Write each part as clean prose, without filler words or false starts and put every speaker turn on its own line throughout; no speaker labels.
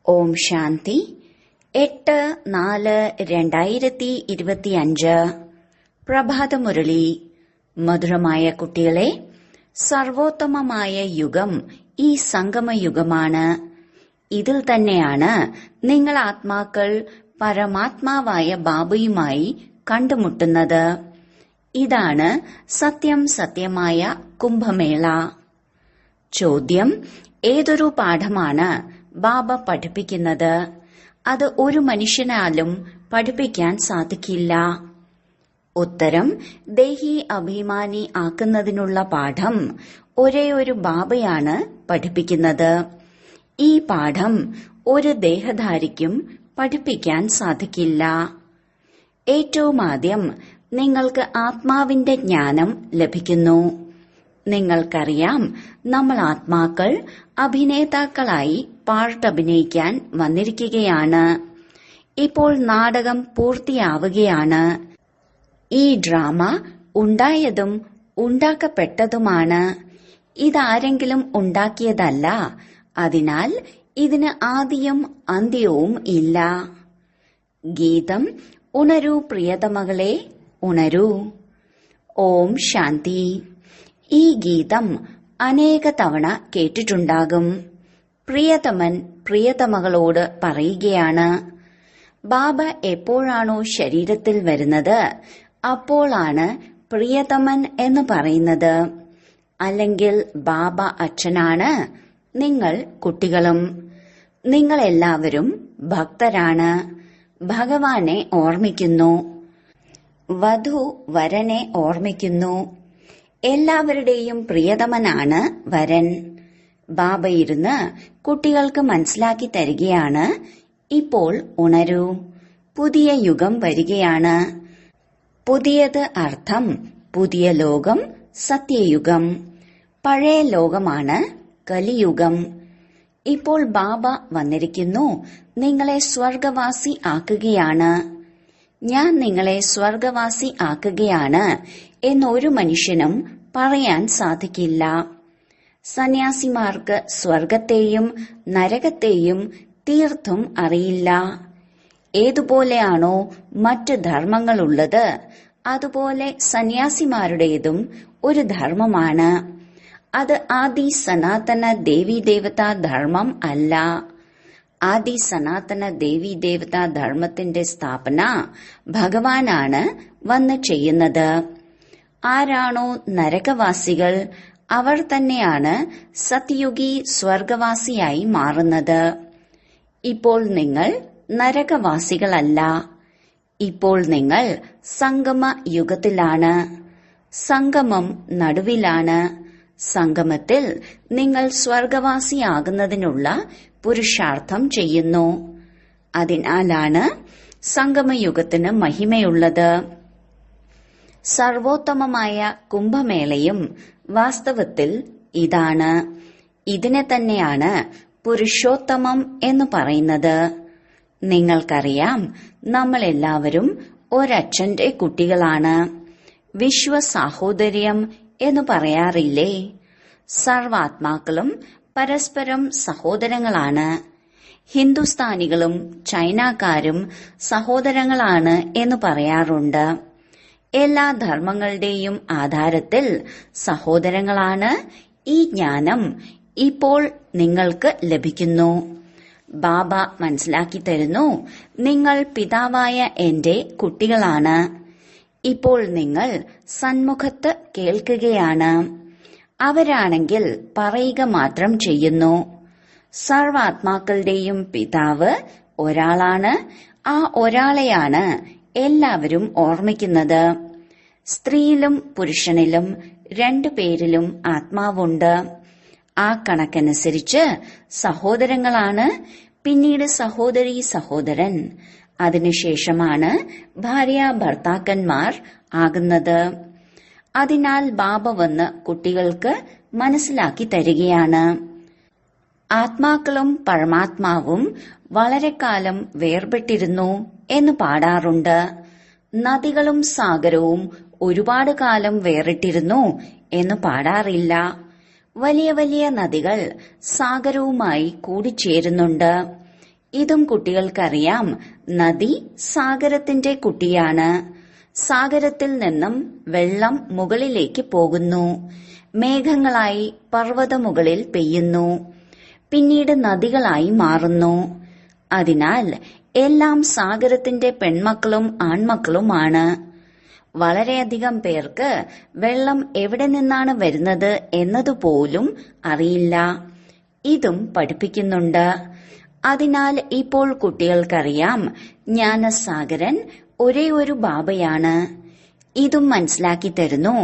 ഓം ശാന്തി 8-4-2025 പ്രഭാതമുരളി. മധുരമായ കുട്ടികളെ, സർവോത്തമമായ യുഗം ഈ സംഗമയുഗമാണ്. ഇതിൽ തന്നെയാണ് നിങ്ങൾ ആത്മാക്കൾ പരമാത്മാവായ ബാബയുമായി കണ്ടുമുട്ടുന്നത്. ഇതാണ് സത്യം സത്യമായ കുംഭമേള. ചോദ്യം: ഏതൊരു പാഠമാണ് ബാബ പഠിപ്പിക്കുന്നത്? അത് ഒരു മനുഷ്യനാലും പഠിപ്പിക്കാൻ സാധിക്കില്ല. ഉത്തരം: ദേഹി അഭിമാനി ആക്കുന്നതിനുള്ള പാഠം ഒരേയൊരു ബാബയാണ് പഠിപ്പിക്കുന്നത്. ഈ പാഠം ഒരു ദേഹധാരിക്കും പഠിപ്പിക്കാൻ സാധിക്കില്ല. ഏറ്റവും ആദ്യം നിങ്ങൾക്ക് ആത്മാവിന്റെ ജ്ഞാനം ലഭിക്കുന്നു. നിങ്ങൾക്കറിയാം, നമ്മൾ ആത്മാക്കൾ അഭിനേതാക്കളായി പാർട്ട് അഭിനയിക്കാൻ വന്നിരിക്കുകയാണ്. ഇപ്പോൾ നാടകം പൂർത്തിയാവുകയാണ്. ഈ ഡ്രാമ ഉണ്ടായതും ഉണ്ടാക്കപ്പെട്ടതുമാണ്. ഇതാരെങ്കിലും ഉണ്ടാക്കിയതല്ല. അതിനാൽ ഇതിന് ആദിയും അന്ത്യവും ഇല്ല. ഗീതം: ഉണരൂ പ്രിയതമകളെ, ഉണരൂ. ഓം ശാന്തി. ഈ ഗീതം അനേക തവണ കേട്ടിട്ടുണ്ടാകും. പ്രിയതമൻ പ്രിയതമകളോട് പറയുകയാണ്. ബാബ എപ്പോഴാണോ ശരീരത്തിൽ വരുന്നത്, അപ്പോഴാണ് പ്രിയതമൻ എന്ന് പറയുന്നത്. അല്ലെങ്കിൽ ബാബ അച്ഛനാണ്, നിങ്ങൾ കുട്ടികളും. നിങ്ങളെല്ലാവരും ഭക്തരാണ്. ഭഗവാനെ ഓർമ്മിക്കുന്നു. വധു വരനെ ഓർമ്മിക്കുന്നു. എല്ലാവരുടെയും പ്രിയതമനാണ് വരൻ. ബാബ ഇരുന്ന് കുട്ടികൾക്ക് മനസ്സിലാക്കി തരികയാണ്. ഇപ്പോൾ ഉണരൂ, പുതിയ യുഗം വരികയാണ്. പുതിയത് അർത്ഥം പുതിയ ലോകം, സത്യയുഗം. പഴയ ലോകമാണ് കലിയുഗം. ഇപ്പോൾ ബാബ വന്നിരിക്കുന്നു, നിങ്ങളെ സ്വർഗവാസി ആക്കുകയാണ്. ഞാൻ നിങ്ങളെ സ്വർഗവാസി ആക്കുകയാണ് എന്നൊരു മനുഷ്യനും പറയാൻ സാധിക്കില്ല. സന്യാസിമാർക്ക് സ്വർഗത്തെയും നരകത്തെയും തീർത്തും അറിയില്ല. ഏതുപോലെയാണോ മറ്റ് ധർമ്മങ്ങളുള്ളത്, അതുപോലെ സന്യാസിമാരുടേതും ഒരു ധർമ്മമാണ്. അത് ആദി സനാതന ദേവീദേവതാ ധർമ്മം അല്ല. ആദി സനാതന ദേവീദേവതാ ധർമ്മത്തിന്റെ സ്ഥാപന ഭഗവാനാണ് വന്ന് ചെയ്യുന്നത്. ആരാണോ നരകവാസികൾ, അവർ തന്നെയാണ് സത്യുഗി സ്വർഗവാസിയായി മാറുന്നത്. ഇപ്പോൾ നിങ്ങൾ നരകവാസികളല്ല. ഇപ്പോൾ നിങ്ങൾ സംഗമ യുഗത്തിലാണ്. സംഗമം നടുവിലാണ്. സംഗമത്തിൽ നിങ്ങൾ സ്വർഗവാസിയാകുന്നതിനുള്ള പുരുഷാർത്ഥം ചെയ്യുന്നു. അതിനാലാണ് സംഗമയുഗത്തിന് മഹിമയുള്ളത്. സർവോത്തമമായ കുംഭമേളയും വാസ്തവത്തിൽ ഇതാണ്. ഇതിനെ തന്നെയാണ് പുരുഷോത്തമം എന്ന് പറയുന്നത്. നിങ്ങൾക്കറിയാം, നമ്മളെല്ലാവരും ഒരച്ഛന്റെ കുട്ടികളാണ്. വിശ്വസാഹോദര്യം എന്ന് പറയാറില്ലേ? സർവാത്മാക്കളും പരസ്പരം സഹോദരങ്ങളാണ്. ഹിന്ദുസ്ഥാനികളും ചൈനക്കാരും സഹോദരങ്ങളാണ് എന്ന് പറയാറുണ്ട്. എല്ലാ ധർമ്മങ്ങളുടെയും ആധാരത്തിൽ സഹോദരങ്ങളാണ്. ഈ ജ്ഞാനം ഇപ്പോൾ നിങ്ങൾക്ക് ലഭിക്കുന്നു. ബാബ മനസ്സിലാക്കി തരുന്നു, നിങ്ങൾ പിതാവായ എന്റെ കുട്ടികളാണ്. ഇപ്പോൾ നിങ്ങൾ സന്മുഖത്ത് കേൾക്കുകയാണ്. അവരാണെങ്കിൽ പറയുക മാത്രം ചെയ്യുന്നു. സർവാത്മാക്കളുടെയും പിതാവ് ഒരാളാണ്. ആ ഒരാളെയാണ് എല്ലാവരും ഓർമ്മിക്കുന്നത്. സ്ത്രീയിലും പുരുഷനിലും രണ്ടുപേരിലും ആത്മാവുണ്ട്. ആ കണക്കനുസരിച്ച് സഹോദരങ്ങളാണ്. പിന്നീട് സഹോദരി സഹോദരൻ, അതിനുശേഷമാണ് ഭാര്യ ഭർത്താക്കന്മാർ ആകുന്നത്. അതിനാൽ ബാബ വന്ന് കുട്ടികൾക്ക് മനസ്സിലാക്കി തരികയാണ്. ആത്മാക്കളും പരമാത്മാവും വളരെ കാലം വേർപെട്ടിരുന്നു എന്ന് പാടാറുണ്ട്. നദികളും സാഗരവും ഒരുപാട് കാലം വേറിട്ടിരുന്നു എന്ന് പാടാറില്ല. വലിയ വലിയ നദികൾ സാഗരവുമായി കൂടിച്ചേരുന്നുണ്ട്. ഇതും കുട്ടികൾക്കറിയാം. നദി സാഗരത്തിന്റെ കുട്ടിയാണ്. സാഗരത്തിൽ നിന്നും വെള്ളം മുകളിലേക്ക് പോകുന്നു. മേഘങ്ങളായി പർവ്വതമുകളിൽ പെയ്യുന്നു. പിന്നീട് നദികളായി മാറുന്നു. അതിനാൽ എല്ലാം സാഗരത്തിന്റെ പെൺമക്കളും ആൺമക്കളുമാണ്. വളരെയധികം പേർക്ക് വെള്ളം എവിടെ നിന്നാണ് വരുന്നത് എന്നതുപോലും അറിയില്ല. ഇതും പഠിപ്പിക്കുന്നുണ്ട്. അതിനാൽ ഇപ്പോൾ കുട്ടികൾക്കറിയാം, ജ്ഞാനസാഗരൻ ഒരേ ഒരു ബാബയാണ്. ഇതും മനസ്സിലാക്കി തരുന്നു,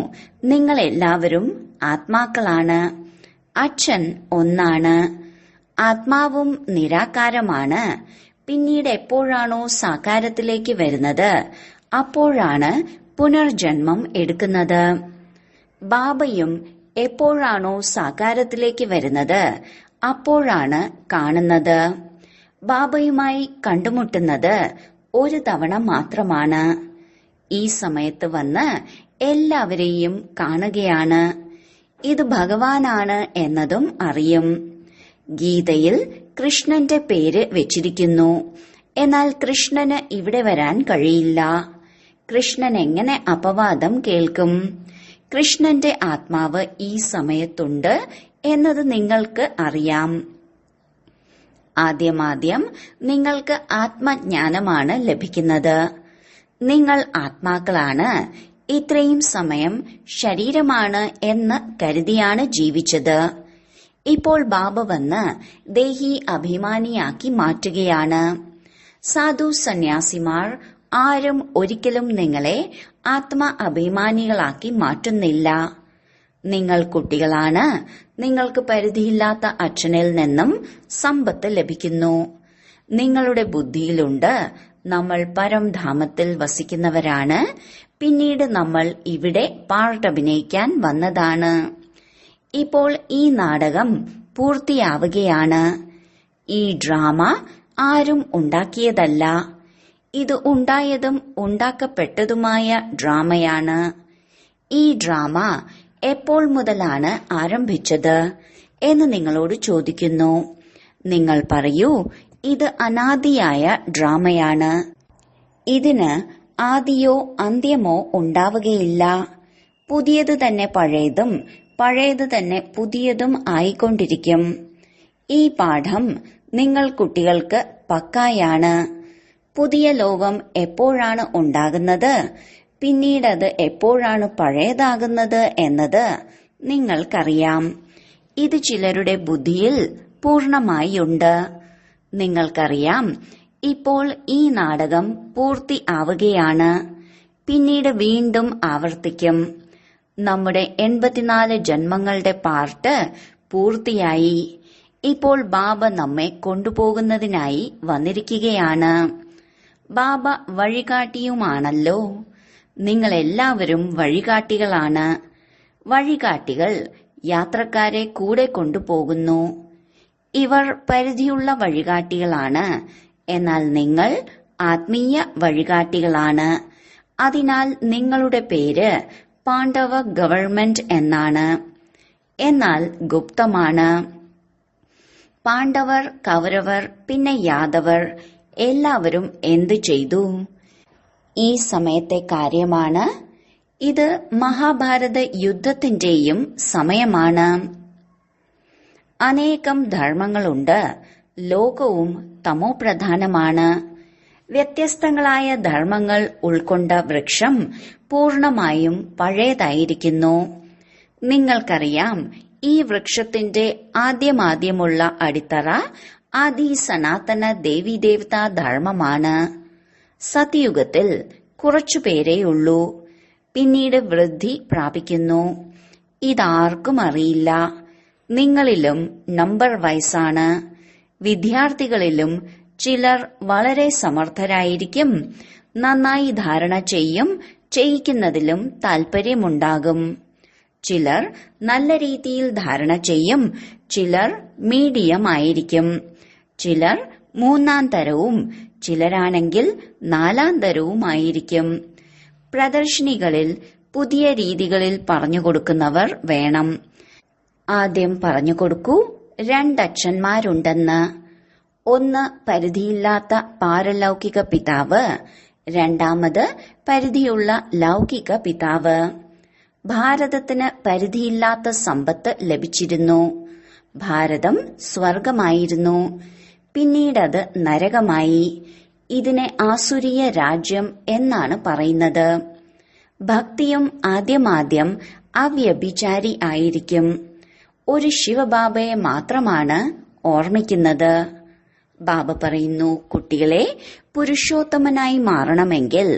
നിങ്ങൾ എല്ലാവരും ആത്മാക്കളാണ്. അച്ഛൻ ഒന്നാണ്. ആത്മാവും നിരാകാരമാണ്. പിന്നീട് എപ്പോഴാണോ സാകാരത്തിലേക്ക് വരുന്നത്, അപ്പോഴാണ് പുനർജന്മം എടുക്കുന്നത്. ബാബയും എപ്പോഴാണോ സാകാരത്തിലേക്ക് വരുന്നത്, അപ്പോഴാണ് കാണുന്നത്. ബാബയുമായി കണ്ടുമുട്ടുന്നത് ഒരു തവണ മാത്രമാണ്. ഈ സമയത്ത് വന്ന് എല്ലാവരെയും കാണുകയാണ്. ഇത് ഭഗവാനാണ് എന്നതും അറിയും. ഗീതയിൽ കൃഷ്ണന്റെ പേര് വെച്ചിരിക്കുന്നു. എന്നാൽ കൃഷ്ണന് ഇവിടെ വരാൻ കഴിയില്ല. കൃഷ്ണൻ എങ്ങനെ അപവാദം കേൾക്കും? കൃഷ്ണന്റെ ആത്മാവ് ഈ സമയത്തുണ്ട് എന്നത് നിങ്ങൾക്ക് അറിയാം. ആദ്യമാദ്യം നിങ്ങൾക്ക് ആത്മജ്ഞാനമാണ് ലഭിക്കുന്നത്. നിങ്ങൾ ആത്മാക്കളാണ്. ഇത്രയും സമയം ശരീരമാണ് എന്ന് കരുതിയാണ് ജീവിച്ചത്. ഇപ്പോൾ ബാബ വന്ന് ദേഹി അഭിമാനിയാക്കി മാറ്റുകയാണ്. സാധു സന്യാസിമാർ ആരും ഒരിക്കലും നിങ്ങളെ ആത്മ അഭിമാനികളാക്കി മാറ്റുന്നില്ല. നിങ്ങൾ കുട്ടികളാണ്. നിങ്ങൾക്ക് പരിധിയില്ലാത്ത അച്ഛനിൽ നിന്നും സമ്പത്ത് ലഭിക്കുന്നു. നിങ്ങളുടെ ബുദ്ധിയിലുണ്ട്, നമ്മൾ പരംധാമത്തിൽ വസിക്കുന്നവരാണ്. പിന്നീട് നമ്മൾ ഇവിടെ പാർട്ടഭിനയിക്കാൻ വന്നതാണ്. ഇപ്പോൾ ഈ നാടകം പൂർത്തിയാവുകയാണ്. ഈ ഡ്രാമ ആരും ഉണ്ടാക്കിയതല്ല. ഇത് ഉണ്ടായതും ഉണ്ടാക്കപ്പെട്ടതുമായ ഡ്രാമയാണ്. ഈ ഡ്രാമ എപ്പോൾ മുതലാണ് ആരംഭിച്ചത് എന്ന് നിങ്ങളോട് ചോദിക്കുന്നു. നിങ്ങൾ പറയൂ, ഇത് അനാദിയായ ഡ്രാമയാണ്. ഇതിന് ആദിയോ അന്ത്യമോ ഉണ്ടാവുകയില്ല. പുതിയത് തന്നെ പഴയതും പഴയത് തന്നെ പുതിയതും ആയിക്കൊണ്ടിരിക്കും. ഈ പാഠം നിങ്ങൾ കുട്ടികൾക്ക് പക്കായാണ്. പുതിയ ലോകം എപ്പോഴാണ് ഉണ്ടാകുന്നത്, പിന്നീടത് എപ്പോഴാണ് പഴയതാകുന്നത് എന്നത് നിങ്ങൾക്കറിയാം. ഇത് ചിലരുടെ ബുദ്ധിയിൽ പൂർണമായുണ്ട്. നിങ്ങൾക്കറിയാം, ഇപ്പോൾ ഈ നാടകം പൂർത്തി ആവുകയാണ്. പിന്നീട് വീണ്ടും ആവർത്തിക്കും. നമ്മുടെ 84 ജന്മങ്ങളുടെ പാർട്ട് പൂർത്തിയായി. ഇപ്പോൾ ബാബ നമ്മെ കൊണ്ടുപോകുന്നതിനായി വന്നിരിക്കുകയാണ്. ബാബ വഴികാട്ടിയുമാണല്ലോ. നിങ്ങളെല്ലാവരും വഴികാട്ടികളാണ്. വഴികാട്ടികൾ യാത്രക്കാരെ കൂടെ കൊണ്ടുപോകുന്നു. ഇവർ പരിധിയുള്ള വഴികാട്ടികളാണ്. എന്നാൽ നിങ്ങൾ ആത്മീയ വഴികാട്ടികളാണ്. അതിനാൽ നിങ്ങളുടെ പേര് പാണ്ഡവ ഗവൺമെന്റ് എന്നാണ്. എന്നാൽ ഗുപ്തമാണ്. പാണ്ഡവർ, കൗരവർ, പിന്നെ യാദവർ എല്ലാവരും എന്തു ചെയ്തു? ഈ സമയത്തെ കാര്യമാണ്. ഇത് മഹാഭാരത യുദ്ധത്തിന്റെയും സമയമാണ്. അനേകം ധർമ്മങ്ങളുണ്ട്. ലോകവും തമോപ്രധാനമാണ്. വ്യത്യസ്തങ്ങളായ ധർമ്മങ്ങൾ ഉൾക്കൊണ്ട വൃക്ഷം പൂർണമായും പഴയതായിരിക്കുന്നു. നിങ്ങൾക്കറിയാം, ഈ വൃക്ഷത്തിന്റെ ആദ്യമുള്ള അടിത്തറ ആദി സനാതന ദേവീദേവതാ ധർമ്മമാണ്. സത്യുഗത്തിൽ കുറച്ചുപേരേയുള്ളൂ. പിന്നീട് വൃദ്ധി പ്രാപിക്കുന്നു. ഇതാർക്കും അറിയില്ല. നിങ്ങളിലും നമ്പർ വൈസാണ്. വിദ്യാർത്ഥികളിലും ചിലർ വളരെ സമർത്ഥരായിരിക്കും. നന്നായി ധാരണ ചെയ്യിക്കുന്നതിലും താൽപര്യമുണ്ടാകും. ചിലർ നല്ല രീതിയിൽ ധാരണ ചെയ്യും. ചിലർ മീഡിയം ആയിരിക്കും. ചിലർ 3-ാം തരവും ചിലരാണെങ്കിൽ 4-ാം തരവുമായിരിക്കും. പ്രദർശിനികളിൽ പുതിയ രീതികളിൽ പറഞ്ഞുകൊടുക്കുന്നവർ വേണം. ആദ്യം പറഞ്ഞുകൊടുക്കൂ, 2 അച്ഛന്മാരുണ്ടെന്ന്. ഒന്ന് പരിധിയില്ലാത്ത പാരലൗകിക പിതാവ്, രണ്ടാമത് പരിധിയുള്ള ലൗകിക പിതാവ്. ഭാരതത്തിന് പരിധിയില്ലാത്ത സമ്പത്ത് ലഭിച്ചിരുന്നു. ഭാരതം സ്വർഗമായിരുന്നു. പിന്നീടത് നരകമായി. ഇതിനെ ആസുരീയ രാജ്യം എന്നാണ് പറയുന്നത്. ഭക്തിയും ആദ്യമാദ്യം അവ്യഭിചാരി ആയിരിക്കും. ഒരു ശിവബാബയെ മാത്രമാണ് ഓർമ്മിക്കുന്നത്. ബാബ പറയുന്നു, കുട്ടികളെ, പുരുഷോത്തമനായി മാറണമെങ്കിൽ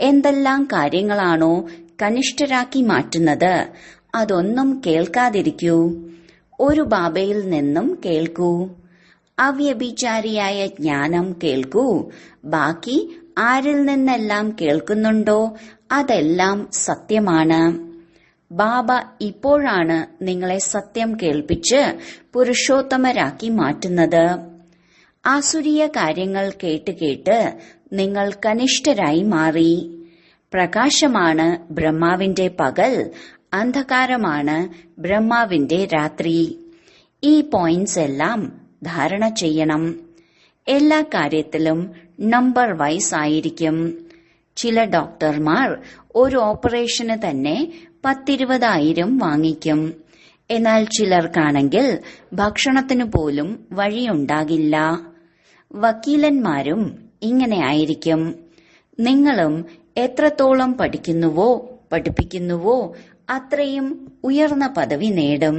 എന്തെല്ലാം കാര്യങ്ങളാണോ കനിഷ്ഠരാക്കി മാറ്റുന്നത് അതൊന്നും കേൾക്കാതിരിക്കൂ. ഒരു ബാബയിൽ നിന്നും കേൾക്കൂ. അവ്യഭിചാരിയായ ജ്ഞാനം കേൾക്കൂ. ബാക്കി ആരിൽ നിന്നെല്ലാം കേൾക്കുന്നുണ്ടോ അതെല്ലാം സത്യമാണ്. ബാബ ഇപ്പോഴാണ് നിങ്ങളെ സത്യം കേൾപ്പിച്ച് പുരുഷോത്തമരാക്കി മാറ്റുന്നത്. ആസുരീയ കാര്യങ്ങൾ കേട്ട് കേട്ട് നിങ്ങൾ കനിഷ്ഠരായി മാറി. പ്രകാശമാണ് ബ്രഹ്മാവിന്റെ പകൽ, അന്ധകാരമാണ് ബ്രഹ്മാവിന്റെ രാത്രി. ഈ പോയിന്റ്സ് എല്ലാം ധാരണ ചെയ്യണം. എല്ലാ കാര്യത്തിലും നമ്പർ വൈസ് ആയിരിക്കും. ചില ഡോക്ടർമാർ ഒരു ഓപ്പറേഷന് തന്നെ 10-20,000 വാങ്ങിക്കും. എന്നാൽ ചിലർക്കാണെങ്കിൽ ഭക്ഷണത്തിനു പോലും വഴിയുണ്ടാകില്ല. വക്കീലന്മാരും ഇങ്ങനെ ആയിരിക്കും. നിങ്ങളും എത്രത്തോളം പഠിപ്പിക്കുന്നുവോ അത്രയും ഉയർന്ന പദവി നേടും.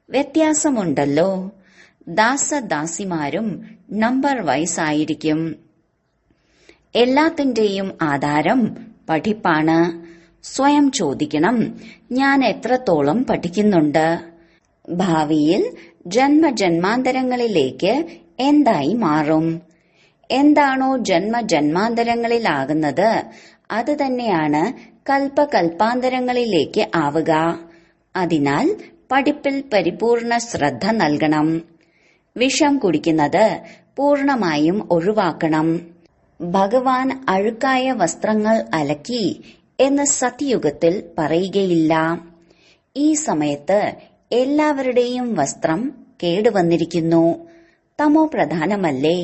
വ്യത്യാസമുണ്ടല്ലോ. ദാസദാസിമാരും നമ്പർ വൈസ് ആയിരിക്കും. എല്ലാത്തിന്റെയും ആധാരം പഠിപ്പാണ്. സ്വയം ചോദിക്കണം, ഞാൻ എത്രത്തോളം പഠിക്കുന്നുണ്ട്? ഭാവിയിൽ ജന്മജന്മാന്തരങ്ങളിലേക്ക് എന്തായി മാറും? എന്താണോ ജന്മജന്മാന്തരങ്ങളിലാകുന്നത് അത് തന്നെയാണ് കൽപ്പകൽപ്പാന്തരങ്ങളിലേക്ക് ആവുക. അതിനാൽ പഠിപ്പിൽ പരിപൂർണ ശ്രദ്ധ നൽകണം. വിഷം കുടിക്കുന്നത് പൂർണമായും ഒഴിവാക്കണം. ഭഗവാൻ അഴുക്കായ വസ്ത്രങ്ങൾ അലക്കി എന്ന് സത്യയുഗത്തിൽ പറയുകയില്ല. ഈ സമയത്ത് എല്ലാവരുടെയും വസ്ത്രം കേടുവന്നിരിക്കുന്നു. തമോ പ്രധാനമല്ലേ?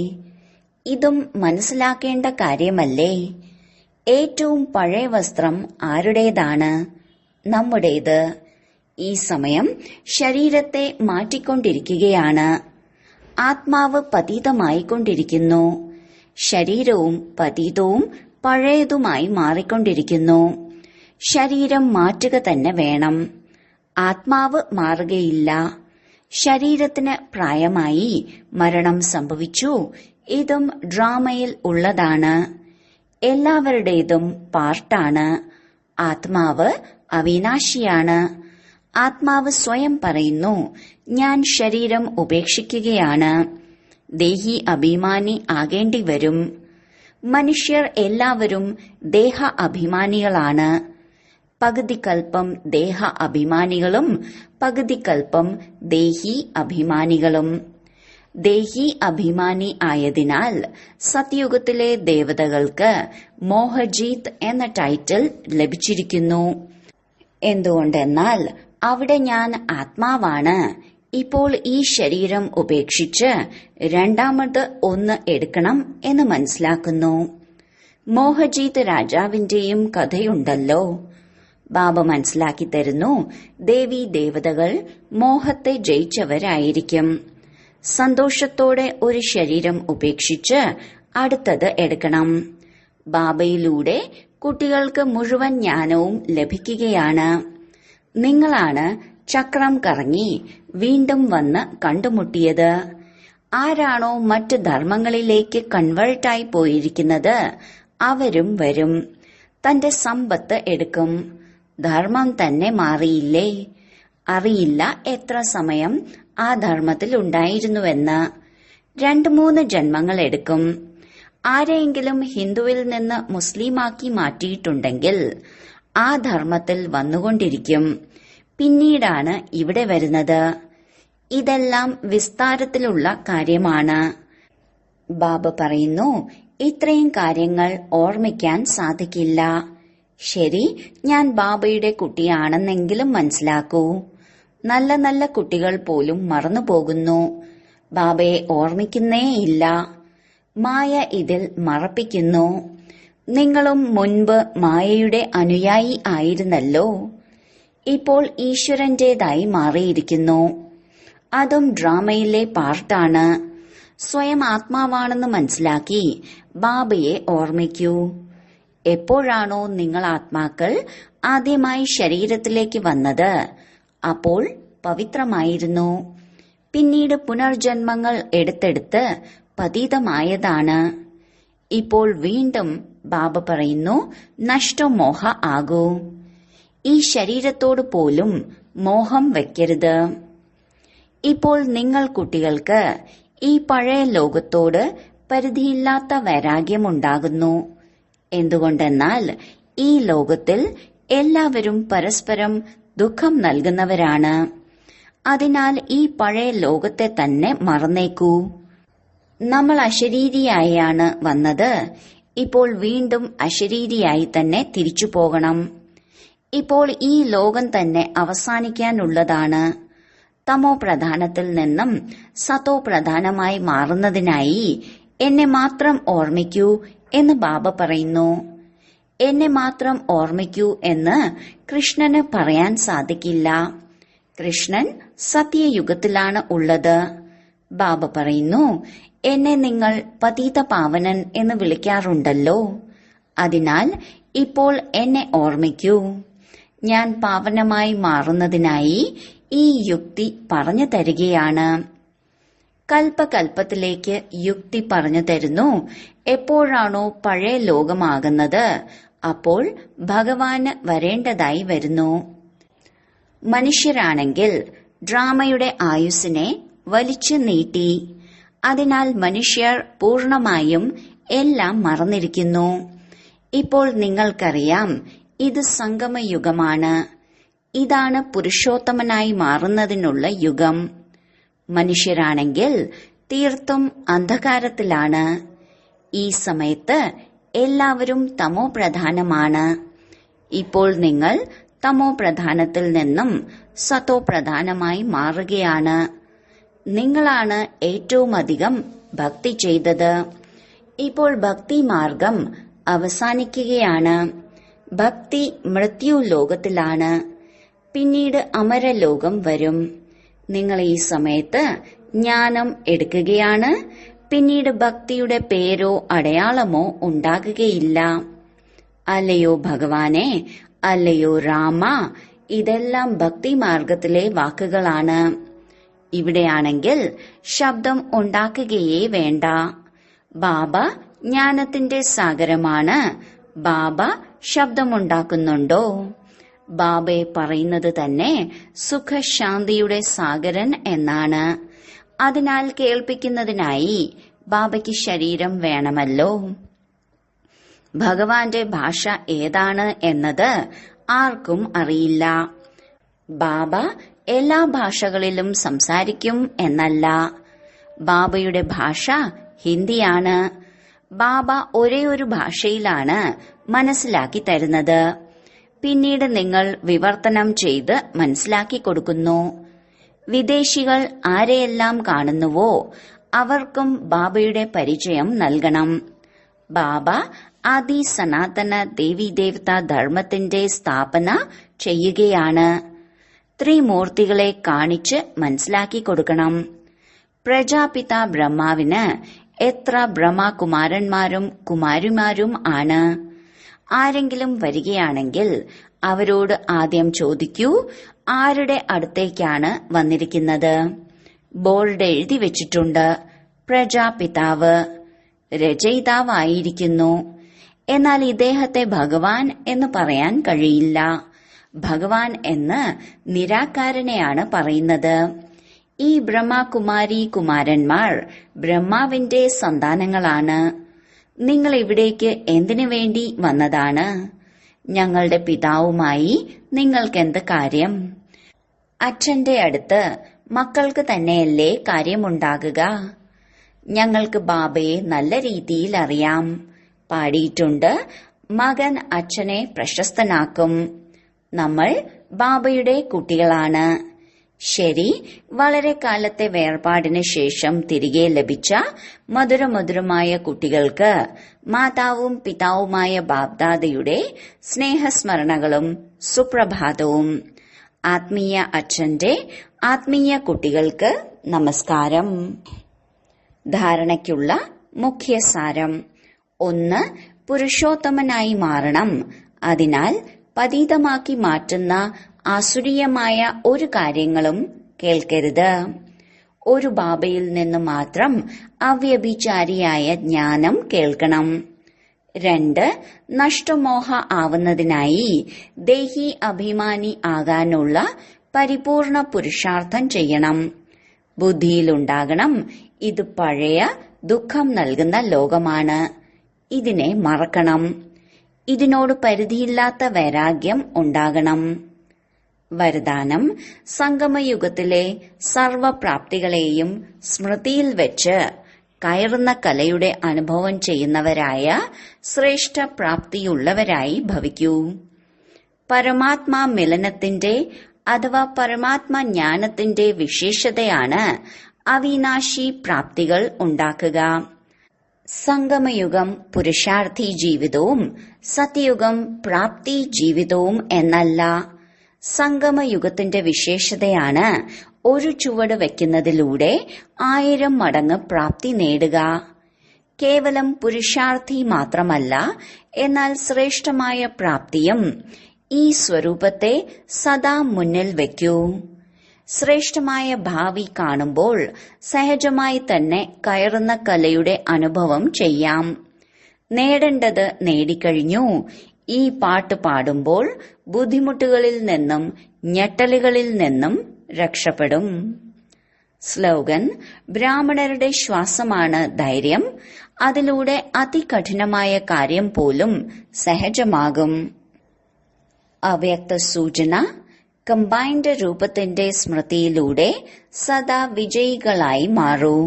ഇതും മനസ്സിലാക്കേണ്ട കാര്യമല്ലേ? ഏറ്റവും പഴയ വസ്ത്രം ആരുടേതാണ്? നമ്മുടേത്. ഈ സമയം ശരീരത്തെ മാറ്റിക്കൊണ്ടിരിക്കുകയാണ്. ആത്മാവ് പതീതമായിക്കൊണ്ടിരിക്കുന്നു. ശരീരവും പതീതവും പഴയതുമായി മാറിക്കൊണ്ടിരിക്കുന്നു. ശരീരം മാറ്റുക തന്നെ വേണം. ആത്മാവ് മാറുകയില്ല. ശരീരത്തിന് പ്രായമായി മരണം സംഭവിച്ചു. ഇതും ഡ്രാമയിൽ ഉള്ളതാണ്. എല്ലാവരുടേതും പാർട്ടാണ്. ആത്മാവ് അവിനാശിയാണ്. ആത്മാവ് സ്വയം പറയുന്നു, ഞാൻ ശരീരം ഉപേക്ഷിക്കുകയാണ്. ദേഹി അഭിമാനി ആകേണ്ടി വരും. മനുഷ്യർ എല്ലാവരും ദേഹ അഭിമാനികളാണ്. പകുതി കൽപ്പം ദേഹ അഭിമാനികളും പകുതി കൽപ്പം ദേഹി അഭിമാനികളും. ദേഹി അഭിമാനി ആയതിനാൽ സത്യുഗത്തിലെ ദേവതകൾക്ക് മോഹജീത് എന്ന ടൈറ്റിൽ ലഭിച്ചിരിക്കുന്നു. എന്തുകൊണ്ടെന്നാൽ അവിടെ ഞാൻ ആത്മാവാണ്. ഇപ്പോൾ ഈ ശരീരം ഉപേക്ഷിച്ച് രണ്ടാമത് ഒന്ന് എടുക്കണം എന്ന് മനസ്സിലാക്കുന്നു. മോഹജീത് രാജാവിന്റെയും കഥയുണ്ടല്ലോ. ബാബ മനസ്സിലാക്കി തരുന്നു, ദേവി ദേവതകൾ മോഹത്തെ ജയിച്ചവരായിരിക്കും. സന്തോഷത്തോടെ ഒരു ശരീരം ഉപേക്ഷിച്ച് അടുത്തത് എടുക്കണം. ബാബയിലൂടെ കുട്ടികൾക്ക് മുഴുവൻ ജ്ഞാനവും ലഭിക്കുകയാണ്. നിങ്ങളാണ് ചക്രം കറങ്ങി വീണ്ടും വന്ന് കണ്ടുമുട്ടിയത്. ആരാണോ മറ്റ് ധർമ്മങ്ങളിലേക്ക് കൺവേർട്ടായി പോയിരിക്കുന്നത് അവരും വരും. തന്റെ സമ്പത്ത് എടുക്കും. ധർമ്മം തന്നെ മാറിയില്ലേ? അറിയില്ല എത്ര സമയം ആ ധർമ്മത്തിൽ ഉണ്ടായിരുന്നുവെന്ന്. 2-3 ജന്മങ്ങൾ എടുക്കും. ആരെയെങ്കിലും ഹിന്ദുവിൽ നിന്ന് മുസ്ലിമാക്കി മാറ്റിയിട്ടുണ്ടെങ്കിൽ ആ ധർമ്മത്തിൽ വന്നുകൊണ്ടിരിക്കും. പിന്നീടാണ് ഇവിടെ വരുന്നത്. ഇതെല്ലാം വിസ്താരത്തിലുള്ള കാര്യമാണ്. ബാബ പറയുന്നു, ഇത്രയും കാര്യങ്ങൾ ഓർമ്മിക്കാൻ സാധിക്കില്ല. ശരി, ഞാൻ ബാബയുടെ കുട്ടിയാണെന്നെങ്കിലും മനസ്സിലാക്കൂ. നല്ല നല്ല കുട്ടികൾ പോലും മറന്നുപോകുന്നു. ബാബയെ ഓർമ്മിക്കുന്നേയില്ല. മായ ഇതിൽ മറപ്പിക്കുന്നു. നിങ്ങളും മുൻപ് മായയുടെ അനുയായി ആയിരുന്നല്ലോ. ഇപ്പോൾ ഈശ്വരന്റേതായി മാറിയിരിക്കുന്നു. അതും ഡ്രാമയിലെ പാർട്ടാണ്. സ്വയം ആത്മാവാണെന്ന് മനസ്സിലാക്കി ബാബയെ ഓർമ്മിക്കൂ. എപ്പോഴാണോ നിങ്ങൾ ആത്മാക്കൾ ആദ്യമായി ശരീരത്തിലേക്ക് വന്നത്, അപ്പോൾ പവിത്രമായിരുന്നു. പിന്നീട് പുനർജന്മങ്ങൾ എടുത്തെടുത്ത് പതീതമായതാണ്. ഇപ്പോൾ വീണ്ടും ബാബ പറയുന്നു, നഷ്ടമോഹ ആകൂ. ഈ ശരീരത്തോട് പോലും മോഹം വയ്ക്കരുത്. ഇപ്പോൾ നിങ്ങൾ കുട്ടികൾക്ക് ഈ പഴയ ലോകത്തോട് പരിധിയില്ലാത്ത വൈരാഗ്യമുണ്ടാകുന്നു. എന്തുകൊണ്ടെന്നാൽ ഈ ലോകത്തിൽ എല്ലാവരും പരസ്പരം ദുഃഖം നൽകുന്നവരാണ്. അതിനാൽ ഈ പഴയ ലോകത്തെ തന്നെ മറന്നേക്കൂ. നമ്മൾ അശരീരിയായാണ് വന്നത്. ഇപ്പോൾ വീണ്ടും അശരീരിയായി തന്നെ തിരിച്ചു പോകണം. ഇപ്പോൾ ഈ ലോകം തന്നെ അവസാനിക്കാനുള്ളതാണ്. തമോ പ്രധാനത്തിൽ നിന്നും സതോ പ്രധാനമായി മാറുന്നതിനായി എന്നെ മാത്രം ഓർമ്മിക്കൂ എന്ന് ബാബ പറയുന്നു. എന്നെ മാത്രം ഓർമ്മിക്കൂ എന്ന് കൃഷ്ണന് പറയാൻ സാധിക്കില്ല. കൃഷ്ണൻ സത്യയുഗത്തിലാണ് ഉള്ളത്. ബാബ പറയുന്നു, എന്നെ നിങ്ങൾ പതീത പാവനൻ എന്ന് വിളിക്കാറുണ്ടല്ലോ. അതിനാൽ ഇപ്പോൾ എന്നെ ഓർമ്മിക്കൂ. ഞാൻ പാവനമായി മാറുന്നതിനായി ഈ യുക്തി പറഞ്ഞു തരികയാണ്. കൽപ്പകൽപ്പത്തിലേക്ക് യുക്തി പറഞ്ഞു തരുന്നു. എപ്പോഴാണോ പഴയ ലോകമാകുന്നത്, അപ്പോൾ ഭഗവാന് വരേണ്ടതായി വരുന്നു. മനുഷ്യരാണെങ്കിൽ ഡ്രാമയുടെ ആയുസ്സിനെ വലിച്ചു നീട്ടി. അതിനാൽ മനുഷ്യർ പൂർണമായും എല്ലാം മറന്നിരിക്കുന്നു. ഇപ്പോൾ നിങ്ങൾക്കറിയാം, ഇത് സംഗമയുഗമാണ്. ഇതാണ് പുരുഷോത്തമനായി മാറുന്നതിനുള്ള യുഗം. മനുഷ്യരാണെങ്കിൽ തീർത്തും അന്ധകാരത്തിലാണ്. ഈ സമയത്ത് എല്ലാവരും തമോ പ്രധാനമാണ്. ഇപ്പോൾ നിങ്ങൾ തമോ പ്രധാനത്തിൽ നിന്നും സതോ പ്രധാനമായി മാറുകയാണ്. നിങ്ങളാണ് ഏറ്റവുമധികം ഭക്തി ചെയ്തത്. ഇപ്പോൾ ഭക്തി മാർഗം അവസാനിക്കുകയാണ്. ഭക്തി മൃത്യു ലോകത്തിലാണ്. പിന്നീട് അമരലോകം വരും. നിങ്ങൾ ഈ സമയത്ത് ജ്ഞാനം എടുക്കുകയാണ്. പിന്നീട് ഭക്തിയുടെ പേരോ അടയാളമോ ഉണ്ടാകുകയില്ല. അല്ലയോ ഭഗവാനെ, അല്ലയോ രാമ, ഇതെല്ലാം ഭക്തി മാർഗത്തിലെ വാക്കുകളാണ്. ഇവിടെയാണെങ്കിൽ ശബ്ദം ഉണ്ടാക്കുകയേ വേണ്ട. ബാബ ജ്ഞാനത്തിന്റെ സാഗരമാണ്. ബാബ ശബ്ദമുണ്ടാക്കുന്നുണ്ടോ? ബാബയെ പറയുന്നത് തന്നെ സുഖശാന്തിയുടെ സാഗരൻ എന്നാണ്. അതിനാൽ കേൾപ്പിക്കുന്നതിനായി ബാബയ്ക്ക് ശരീരം വേണമല്ലോ. ഭഗവാന്റെ ഭാഷ ഏതാണ് എന്നത് ആർക്കും അറിയില്ല. ബാബ എല്ലാ ഭാഷകളിലും സംസാരിക്കും എന്നല്ല. ബാബയുടെ ഭാഷ ഹിന്ദിയാണ്. ബാബ ഒരേ ഒരു ഭാഷയിലാണ് മനസ്സിലാക്കി തരുന്നത്. പിന്നീട് നിങ്ങൾ വിവർത്തനം ചെയ്ത് മനസ്സിലാക്കി കൊടുക്കുന്നു. വിദേശികൾ ആരെയെല്ലാം കാണുന്നുവോ അവർക്കും ബാബയുടെ പരിചയം നൽകണം. ബാബ ആദി സനാതന ദേവീദേവത ധർമ്മത്തിന്റെ സ്ഥാപന ചെയ്യുകയാണ്. ത്രിമൂർത്തികളെ കാണിച്ച് മനസ്സിലാക്കി കൊടുക്കണം. പ്രജാപിത ബ്രഹ്മാവിന് എത്ര ബ്രഹ്മകുമാരന്മാരും കുമാരിമാരും ആണ്. ആരെങ്കിലും വരികയാണെങ്കിൽ അവരോട് ആദ്യം ചോദിക്കൂ, ആരുടെ അടുത്തേക്കാണ് വന്നിരിക്കുന്നത്. ബോർഡ് എഴുതി വെച്ചിട്ടുണ്ട്, പ്രജാപിതാവ് രചയിതാവായിരിക്കുന്നു. എന്നാൽ ഇദ്ദേഹത്തെ ഭഗവാൻ എന്ന് പറയാൻ കഴിയില്ല. ഭഗവാൻ എന്ന് നിരാകാരനെയാണ് പറയുന്നത്. ഈ ബ്രഹ്മകുമാരി കുമാരന്മാർ ബ്രഹ്മാവിന്റെ സന്താനങ്ങളാണ്. നിങ്ങൾ ഇവിടേക്ക് എന്തിനു വേണ്ടി വന്നതാണ്? ഞങ്ങളുടെ പിതാവുമായി നിങ്ങൾക്കെന്ത് കാര്യം? അച്ഛന്റെ അടുത്ത് മക്കൾക്ക് തന്നെയല്ലേ കാര്യമുണ്ടാകുക. ഞങ്ങൾക്ക് ബാബയെ നല്ല രീതിയിൽ അറിയാം. പാടിയിട്ടുണ്ട്, മകൻ അച്ഛനെ പ്രശസ്തനാക്കും. നമ്മൾ ബാബയുടെ കുട്ടികളാണ്. ശരി, വളരെ കാലത്തെ വേർപാടിന് ശേഷം തിരികെ ലഭിച്ച മധുരമധുരമായ കുട്ടികൾക്ക് മാതാവും പിതാവുമായ ബാബ്ദാദയുടെ സ്നേഹസ്മരണകളും സുപ്രഭാതവും. ആത്മീയ അച്ഛന്റെ ആത്മീയ കുട്ടികൾക്ക് നമസ്കാരം. ധാരണയ്ക്കുള്ള മുഖ്യസാരം: 1. പുരുഷോത്തമനായി മാറണം. അതിനാൽ പതീതമാക്കി മാറ്റുന്ന ആസുരീയമായ ഒരു കാര്യങ്ങളും കേൾക്കരുത്. ഒരു ബാബയിൽ നിന്ന് മാത്രം അവ്യഭിചാരിയായ ജ്ഞാനം കേൾക്കണം. 2. നഷ്ടമോഹ ആവുന്നതിനായി ദേഹി അഭിമാനി ആകാനുള്ള പരിപൂർണ പുരുഷാർത്ഥം ചെയ്യണം. ബുദ്ധിയിലുണ്ടാകണം, ഇത് പഴയ ദുഃഖം നൽകുന്ന ലോകമാണ്, ഇതിനെ മറക്കണം. ഇതിനോട് പരിധിയില്ലാത്ത വൈരാഗ്യം ഉണ്ടാകണം. വരദാനം: സംഗമയുഗത്തിലെ സർവപ്രാപ്തികളെയും സ്മൃതിയിൽ വെച്ച് കയറുന്ന കലയുടെ അനുഭവം ചെയ്യുന്നവരായ ശ്രേഷ്ഠ പ്രാപ്തിയുള്ളവരായി ഭവിക്കൂ. പരമാത്മാ മിലനത്തിന്റെ അഥവാ പരമാത്മ ജ്ഞാനത്തിന്റെ വിശേഷതയാണ് അവിനാശി പ്രാപ്തികൾ ഉണ്ടാക്കുക. സംഗമയുഗം പുരുഷാർത്ഥി ജീവിതവും സത്യയുഗം പ്രാപ്തി ജീവിതവും എന്നല്ല. സംഗമയുഗത്തിന്റെ വിശേഷതയാണ് ഒരു ചുവട് വയ്ക്കുന്നതിലൂടെ 1000 മടങ്ങ് പ്രാപ്തി നേടുക. കേവലം പുരുഷാർത്ഥി മാത്രമല്ല, എന്നാൽ ശ്രേഷ്ഠമായ പ്രാപ്തിയും. ഈ സ്വരൂപത്തെ സദാ മുന്നിൽ വയ്ക്കൂ. ശ്രേഷ്ഠമായ ഭാവി കാണുമ്പോൾ സഹജമായി തന്നെ കയറുന്ന കലയുടെ അനുഭവം ചെയ്യാം. നേടേണ്ടത് നേടിക്കഴിഞ്ഞു. ഈ പാട്ട് പാടുമ്പോൾ ബുദ്ധിമുട്ടുകളിൽ നിന്നും ഞെട്ടലുകളിൽ നിന്നും രക്ഷപ്പെടും. സ്ലോഗൻ: ബ്രാഹ്മണരുടെ ശ്വാസമാണ് ധൈര്യം. അതിലൂടെ അതികഠിനമായ കാര്യം പോലും സഹജമാകും. അവ്യക്ത സൂചന: കമ്പൈൻഡ് രൂപത്തിന്റെ സ്മൃതിയിലൂടെ സദാ വിജയികളായി മാറൂ.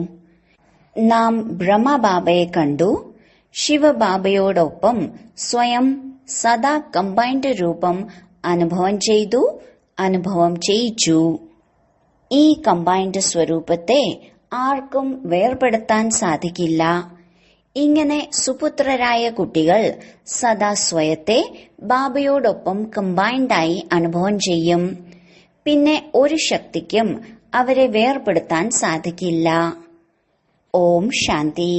നാം ബ്രഹ്മബാബയെ കണ്ടു. ശിവബാബയോടൊപ്പം സ്വയം സദാ കമ്പൈൻഡ് രൂപം അനുഭവം ചെയ്തു, അനുഭവം ചെയ്യിച്ചു. ഈ കമ്പൈൻഡ് സ്വരൂപത്തെ ആർക്കും വേർപെടുത്താൻ സാധിക്കില്ല. ഇങ്ങനെ സുപുത്രരായ കുട്ടികൾ സദാ സ്വയത്തെ ബാബയോടൊപ്പം കമ്പൈൻഡായി അനുഭവം ചെയ്യും. പിന്നെ ഒരു ശക്തിക്കും അവരെ വേർപെടുത്താൻ സാധിക്കില്ല. ഓം ശാന്തി.